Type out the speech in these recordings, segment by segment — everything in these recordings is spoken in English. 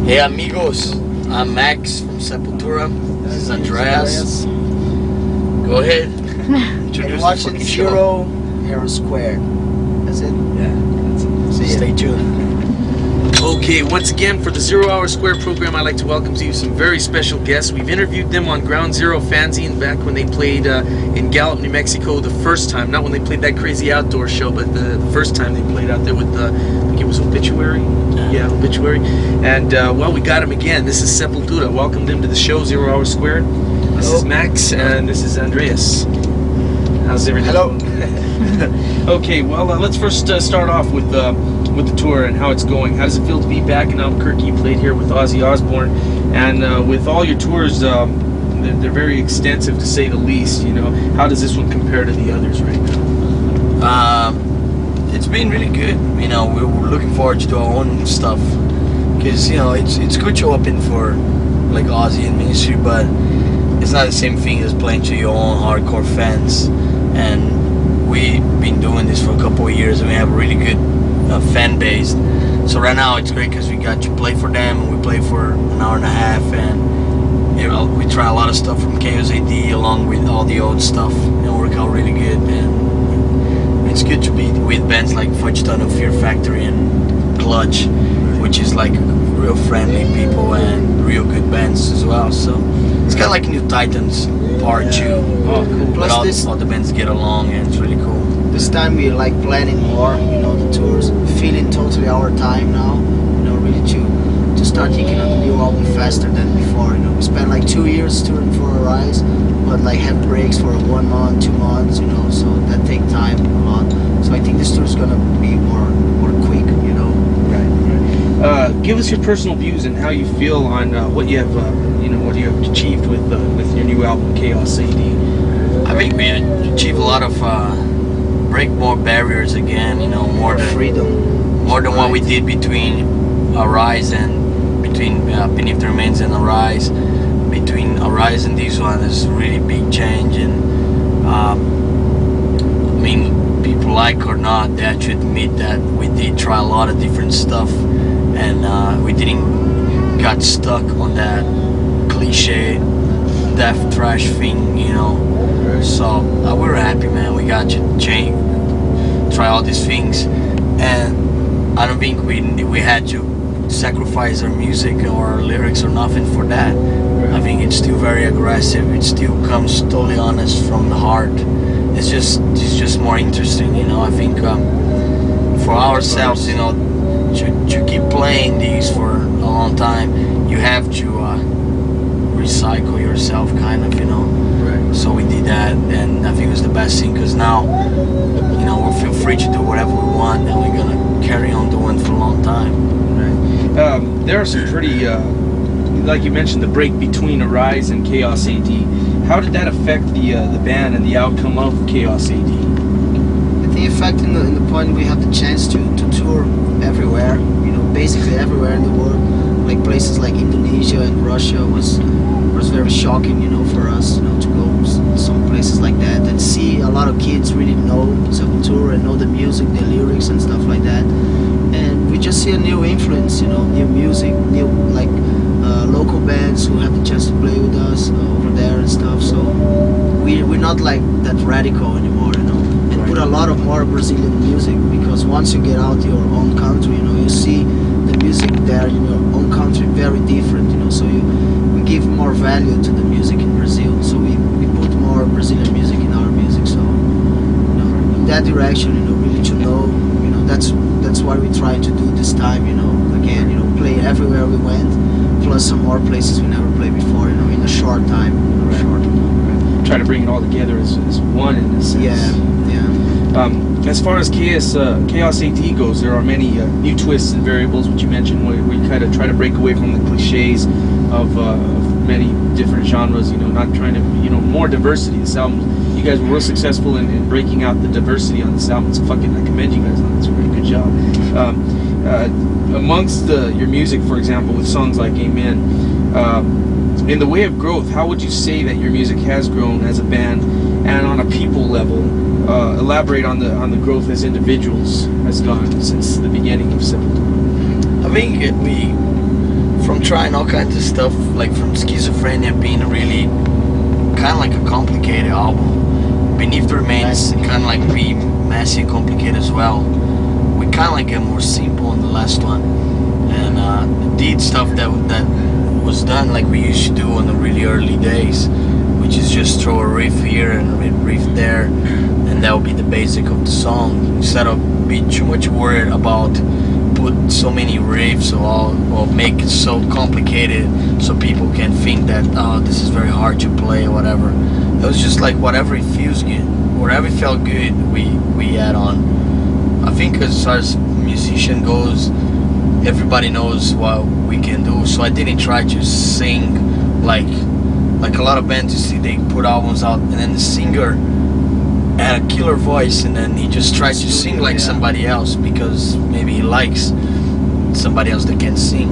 Hey amigos, I'm Max from Sepultura. This is Andreas. Go ahead. You're watching Zero Arrow Square. That's it? Yeah, that's it. See ya. Stay tuned. Okay, once again for the 0 Hour Square program, I'd like to welcome to you some very special guests. We've interviewed them on Ground Zero Fanzine back when they played in Gallup, New Mexico the first time. Not when they played that crazy outdoor show, but the first time they played out there with, I think it was Obituary. Yeah, Obituary. And, well, we got them again. This is Sepultura. Welcome them to the show, 0 Hour Square. This is Max, and this is Andreas. How's everything? Hello. Okay, well, let's first start off with the tour and how it's going. How does it feel to be back in Albuquerque? You played here with Ozzy Osbourne, and with all your tours, they're very extensive to say the least. You know, how does this one compare to the others right now? It's been really good. You know, we're looking forward to do our own stuff because you know it's good to open for like Ozzy and Ministry, but it's not the same thing as playing to your own hardcore fans. And we've been doing this for a couple of years, and we have a really good fan base. So right now it's great because we got to play for them, and we play for an hour and a half, and you know, we try a lot of stuff from Chaos AD along with all the old stuff, and work out really good. And it's good to be with bands like Fudge Tunnel, Fear Factory, and Clutch, which is like real friendly people and real good bands as well. So it's kind of like New Titans Part 2. Oh, cool. But all the bands get along, and it's really cool. This time we're like planning more, you know, the tours, feeling totally our time now, you know, really to start thinking of the new album faster than before. You know, we spent like 2 years touring for Arise, but like have breaks for 1 month, 2 months, you know, so that take time a lot. So I think this tour is gonna be more quick, you know. Right. Give us your personal views and how you feel on what you have, what you have achieved with your new album, Chaos AD. I think we achieved a lot of break more barriers again, you know, more than freedom, more than what we did between Arise and between Beneath the Remains and Arise. Between Arise and this one, there's a really big change, and I mean, people like or not, they have to admit that we did try a lot of different stuff, and we didn't got stuck on that cliche death thrash thing, you know. So we were happy, man. We got to try all these things, and I don't think we had to sacrifice our music or our lyrics or nothing for that. I think it's still very aggressive. It still comes totally honest from the heart. It's just more interesting, you know. I think for ourselves, you know, to keep playing these for a long time, you have to recycle yourself, kind of, you know. So we did that, and I think it was the best thing because now, you know, we feel free to do whatever we want, and we're gonna carry on doing it for a long time. Right. There are some pretty, like you mentioned, the break between Arise and Chaos AD. How did that affect the band and the outcome of Chaos AD? The effect in the point we have the chance to tour everywhere, you know, basically everywhere in the world, like places like Indonesia and Russia was very shocking, you know, for us, you know, to go some places like that and see a lot of kids really know Sepultura and know the music, the lyrics and stuff like that. And we just see a new influence, you know, new music, new like local bands who have the chance to play with us over there and stuff. So we're not like that radical anymore, you know. And put a lot of more Brazilian music, because once you get out your own country, you know, you see the music there in your own country very different, you know. So we give more value to the music in Brazil. So we put more Brazilian music in our music. So, you know, in that direction, you know, really to know, you know, that's what we try to do this time, you know. Again, you know, play everywhere we went, plus some more places we never played before, you know, in a short time, you know, Try to bring it all together as one in a sense. Yeah. As far as Chaos AD goes, there are many new twists and variables, which you mentioned, where we kind of try to break away from the cliches of many different genres, you know, not trying to, you know, more diversity. This album, you guys were real successful in breaking out the diversity on this album. It's I commend you guys on it. It's a very good job. Amongst your music, for example, with songs like Amen, in the way of growth, how would you say that your music has grown as a band, and on a people level? Elaborate on the growth as individuals has gone since the beginning of Sepultura. I think from trying all kinds of stuff, like from Schizophrenia being really kind of like a complicated album. Beneath the Remains kind of like be messy and complicated as well. We kind of like get more simple on the last one, and did stuff that was done like we used to do on the really early days, which is just throw a riff here and a riff there, and that would be the basic of the song, instead of being too much worried about put so many riffs or make it so complicated so people can think that, oh, this is very hard to play or whatever. It was just like whatever it feels good, whatever it felt good, we add on. I think as far as musician goes, everybody knows what we can do, so I didn't try to sing like a lot of bands you see, they put albums out and then the singer had a killer voice and then he just tries to sing like somebody else because maybe he likes somebody else that can sing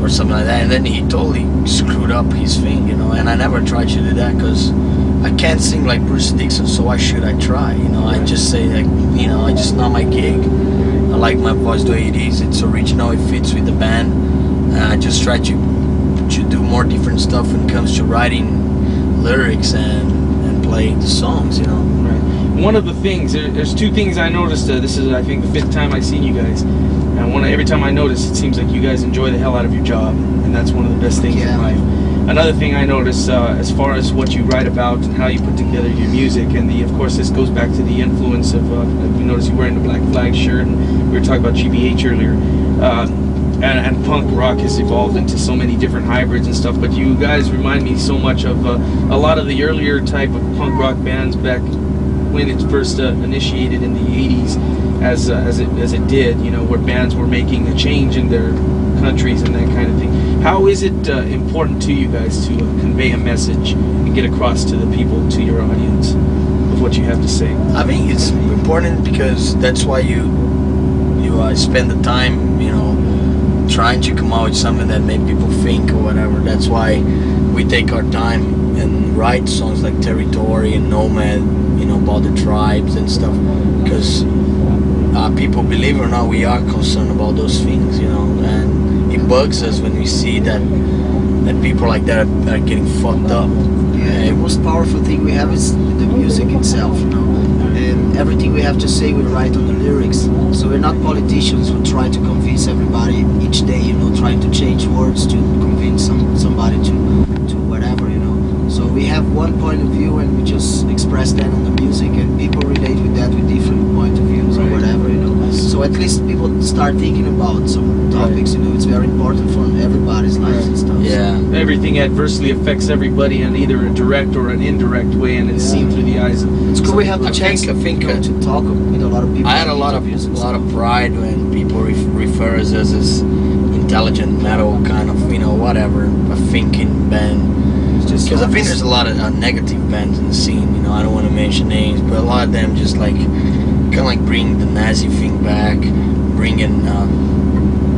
or something like that, and then he totally screwed up his thing, you know. And I never tried to do that because I can't sing like Bruce Dickinson, so why should I try, you know? I just say like, you know, I just not my gig. I like my voice the way it is, it's original, it fits with the band, and I just try to do more different stuff when it comes to writing lyrics and playing the songs, you know. Right. One of the things, there's two things I noticed. This is, I think, the 5th time I've seen you guys, and every time I notice, it seems like you guys enjoy the hell out of your job, and that's one of the best things in life. Another thing I noticed, as far as what you write about and how you put together your music, and of course this goes back to the influence of, we noticed you wearing the Black Flag shirt, and we were talking about GBH earlier. And punk rock has evolved into so many different hybrids and stuff, but you guys remind me so much of a lot of the earlier type of punk rock bands back when it first initiated in the 80s, as it did, you know, where bands were making a change in their countries and that kind of thing. How is it important to you guys to convey a message and get across to the people, to your audience, of what you have to say? I think it's important because that's why you spend the time, you know, trying to come out with something that made people think or whatever. That's why we take our time and write songs like Territory and Nomad, you know, about the tribes and stuff, because people, believe it or not, we are concerned about those things, you know, and it bugs us when we see that people like that are getting fucked up. Yeah, the most powerful thing we have is the music itself, you know, and everything we have to say we write on the lyrics. So we're not politicians who try to convince everybody each day, you know, trying to change words to convince somebody to whatever, you know. So we have one point of view and we just express that on the music, and people relate with that with different point of views or whatever, you know. So at least people start thinking about some topics, you know. It's very important for everybody's lives and stuff. Yeah. So. Everything adversely affects everybody in either a direct or an indirect way, and it's seen through the eyes of... It's cool we have the chance I think, to talk with a lot of people. I had a lot of pride when people refer us as intelligent metal kind of, you know, whatever, a thinking band. Because I think there's a lot of negative bands in the scene, you know. I don't want to mention names, but a lot of them just like kind of like bring the Nazi thing back, bringing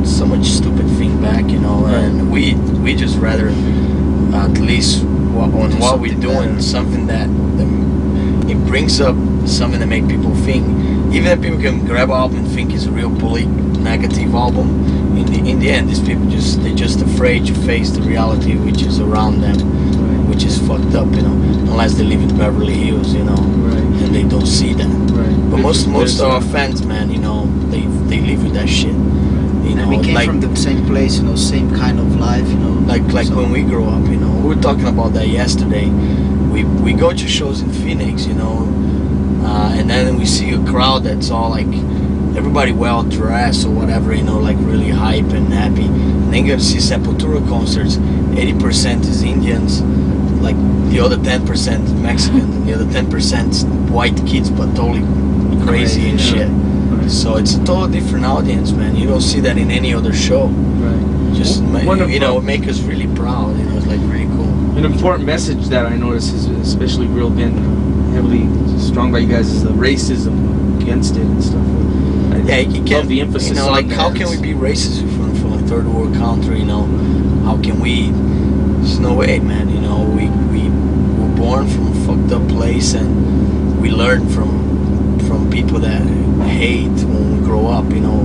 so much stupid thing back, you know. And we just rather at least on what we're doing, something that it brings up something that make people think. Even if people can grab an album and think it's a real negative album, in the end, these people they're just afraid to face the reality which is around them, which is fucked up, you know. Unless they live in Beverly Hills, you know, and they don't see that. But most of our fans, man, you know, they live with that shit. You know, we came from the same place, you know, same kind of life, you know. Like when we grow up, you know. We were talking about that yesterday. We go to shows in Phoenix, you know, and then we see a crowd that's all like everybody well dressed or whatever, you know, like really hype and happy. And then you go to see Sepultura concerts. 80% is Indians, like the other 10% is Mexican, and the other 10% white kids, but totally crazy and shit. So it's a totally different audience, man. You don't see that in any other show. Just you know, it make us really proud. You know, it's like really cool. An important message that I notice is especially real been heavily strong by you guys is the racism against it and stuff. Yeah, you can't. Love the emphasis, you know, like how can we be racist from a third world country? You know, how can we? There's no way, man. You know, we were born from a fucked up place, and we learn from people that hate when we grow up. You know,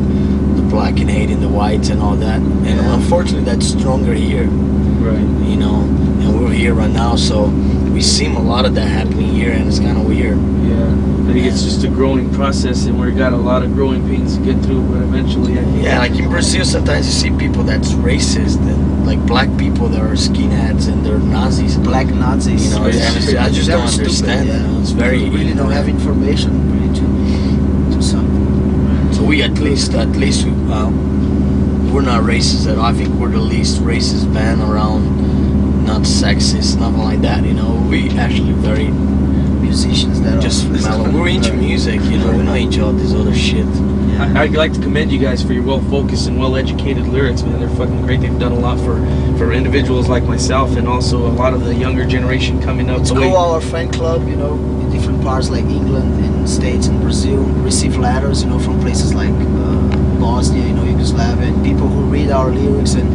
the black and hating the whites and all that. And unfortunately, that's stronger here. Right. You know, and we're here right now, so we see a lot of that happening here, and it's kind of weird. Yeah. I think it's just a growing process, and we've got a lot of growing pains to get through, but eventually, I think. Yeah, like in Brazil, sometimes you see people that's racist, and like black people that are skinheads and they're Nazis. Black Nazis. You know, I just don't understand. Yeah. You know, it's very. We really don't have information really to do something. So we at least we're not racist at all. I think we're the least racist band around, not sexist, nothing like that. You know, we actually very Musicians that just are mellow. We're into music. You know, we're not into all this other shit. I'd like to commend you guys for your well-focused and well-educated lyrics, man. They're fucking great. They've done a lot for individuals like myself, and also a lot of the younger generation coming up. It's cool. Our fan club, you know, in different parts like England, in States, and Brazil, receive letters, you know, from places like Bosnia, you know, Yugoslavia, and people who read our lyrics and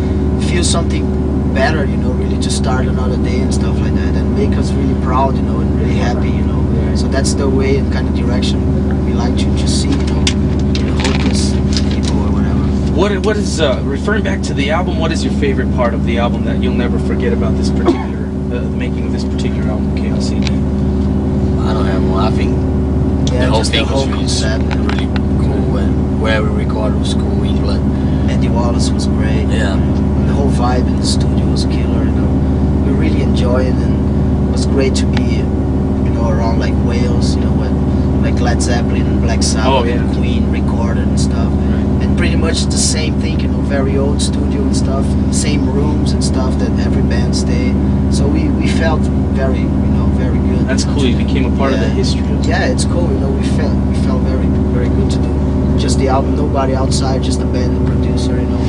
feel something better, you know, really to start another day and stuff like that, and make us really proud, you know, and really happy, you know. Right. So that's the way and kind of direction we like to see, you know, hopeless people or whatever. What is referring back to the album? What is your favorite part of the album that you'll never forget about this particular the making of this particular album, KLCD? I don't have one. I think the whole just thing the whole was concept. really cool, and where we recorded was cool. England. Andy Wallace was great. Yeah. The whole vibe in the studio was killer, you know. We really enjoyed it, and it was great to be, you know, around like Wales, you know, when like Led Zeppelin and Black Sabbath and Queen recorded and stuff. And pretty much the same thing, you know, very old studio and stuff, same rooms and stuff that every band stay. So we felt very, you know, very good. That's cool. You became a part of the history of it. Yeah, it's cool. You know, we felt very, very good to do just the album. Nobody outside, just the band and producer. You know,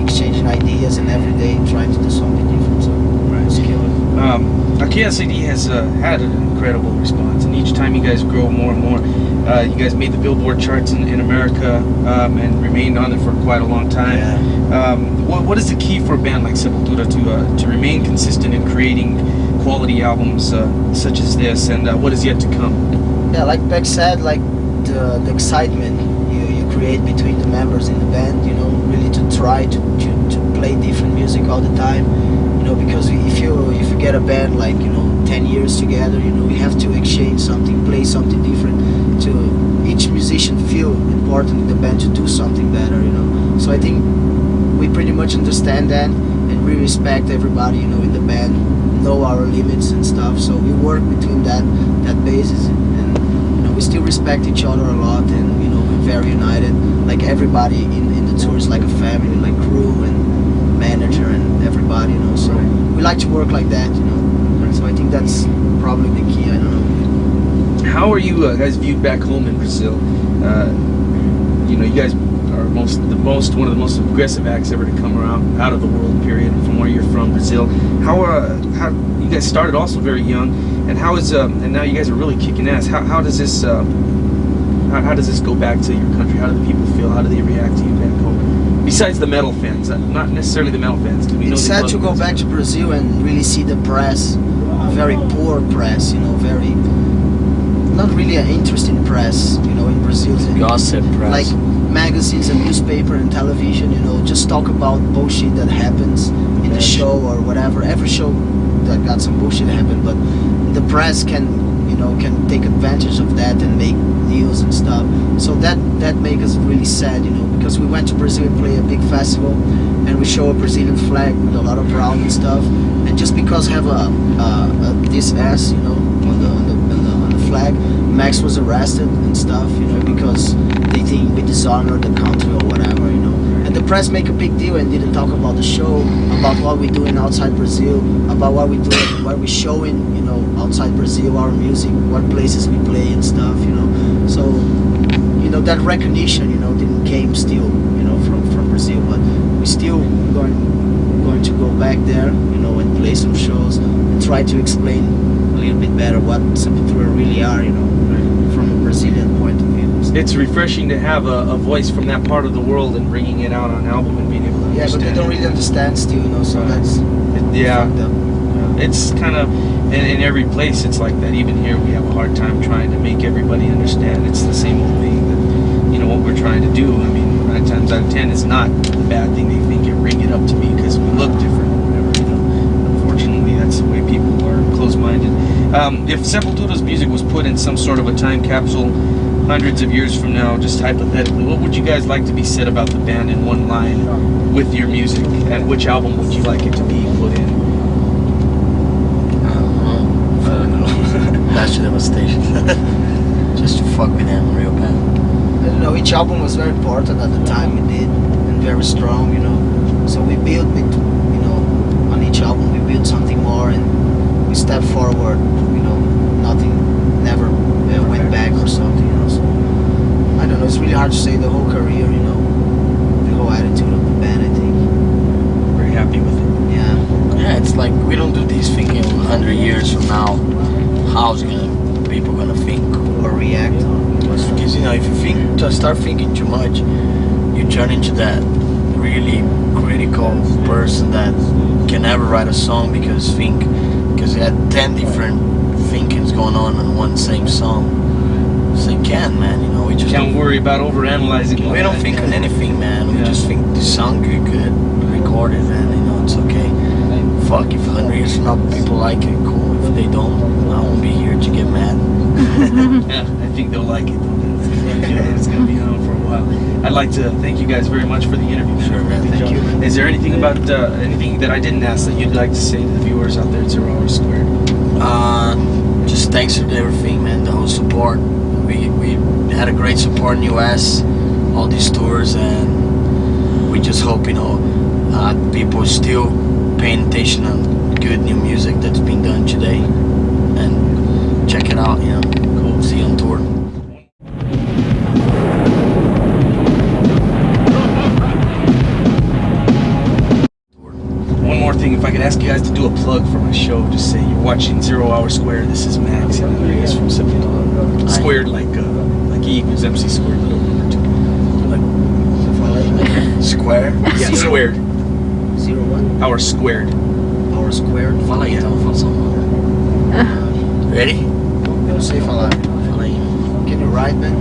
exchanging ideas and every day trying to do something different. So it's killer. KLCD has had an incredible response, and each time you guys grow more and more. You guys made the Billboard charts in America and remained on it for quite a long time. Yeah. What is the key for a band like Sepultura to remain consistent in creating quality albums such as this, and what is yet to come? Yeah, like Beck said, like the excitement you create between the members in the band, you know, really to try to play different music all the time, you know, because if you get a band like, you know, 10 years together, you know, you have to exchange something, play something different, to each musician feel important in the band to do something better, you know. So I think we pretty much understand that, and we respect everybody, you know, in the band, know our limits and stuff. So we work between that basis, and you know, we still respect each other a lot, and you know, we're very united. Like everybody in the tour is like a family, like crew and manager and everybody, you know. So we like to work like that, you know. So I think that's probably the key. I don't know. How are you guys viewed back home in Brazil? You know, you guys are one of the most aggressive acts ever to come around out of the world. Period. From where you're from, Brazil. How you guys started also very young, and how is and now you guys are really kicking ass. How does this how does this go back to your country? How do the people feel? How do they react to you back home? Besides the metal fans, not necessarily the metal fans. It's sad to go back to Brazil and really see the press, very poor press, you know, very not really an interesting press, you know, in Brazil. Gossip press. Like magazines and newspaper and television, you know, just talk about bullshit that happens in the show or whatever. Every show that got some bullshit happen, but the press can, you know, can take advantage of that and make news and stuff. So that makes us really sad, you know, because we went to Brazil and play a big festival, and we show a Brazilian flag with a lot of brown and stuff, and just because have this S, you know, on the flag, Max was arrested and stuff, you know, because they think we dishonor the country or whatever, you know. And the press make a big deal and didn't talk about the show, about what we're doing outside Brazil, about what we're doing, what we're showing, you know, outside Brazil, our music, what places we play and stuff, you know. So, you know, that recognition, you know, didn't came still, you know, from Brazil, but we still going to go back there, you know, and play some shows and try to explain a little bit better what Sepultura really are, you know, from a Brazilian point of view. It's refreshing to have a voice from that part of the world and bringing it out on album and being able to understand. Yeah, but they don't really understand still, you know, so that's fucked up. It's kind of in every place it's like that. Even here we have a hard time trying to make everybody understand. It's the same old thing that, you know, what we're trying to do. I mean, at times out of 10 is not the bad thing they think it ring it up to be because we look different or whatever, you know. Unfortunately, that's the way people are closed-minded. If Sepultura's music was put in some sort of a time capsule hundreds of years from now, just hypothetically, what would you guys like to be said about the band in one line with your music? And which album would you like it to be put in? I don't know. That's devastation. Just to fuck with them real bad. I don't know, each album was very important at the time we did, and very strong, you know. So we built with, you know, on each album we built something more, and we stepped forward, you know, nothing, never went back or something, you know. So, I don't know, it's really hard to say the whole career, you know, the whole attitude of the band, I think. Very happy with it. Yeah. Yeah, it's like we don't do these thinking 100 years from now, how's people gonna think Or react. because you know if you start thinking too much, you turn into that really critical person that can never write a song because you had 10 different thinkings going on one same song. So you can, man, you know, we just Can't worry about overanalyzing. we don't think on anything, man. We Yeah. just think the song good, record it, and you know it's okay. Fuck, if 100 years from now people like it, cool. If they don't, I won't be here to get mad. Yeah, I think they'll like it. It's going to be on for a while. I'd like to thank you guys very much for the interview. Sure, man. Good Thank job. you. Is there anything about anything that I didn't ask that you'd like to say to the viewers out there at 0 Hours Squared? Just thanks for everything, man. The whole support. We had a great support in the US, all these tours, and we just hope, you know, people still paying attention on good new music that's being done today, and check it out, you know. Cool. See you on tour. One more thing, if I could ask you guys to do a plug for my show, just say you're watching 0 Hours Squared. This is Max and Andreas from Sepultura. Squared like E equals MC squared, little number 2. Square? Yeah, squared. 01? Hour Squared. Our squared. Fala aí, então, fala só. Ready? Eu não sei falar. Fala aí. Can you write, man?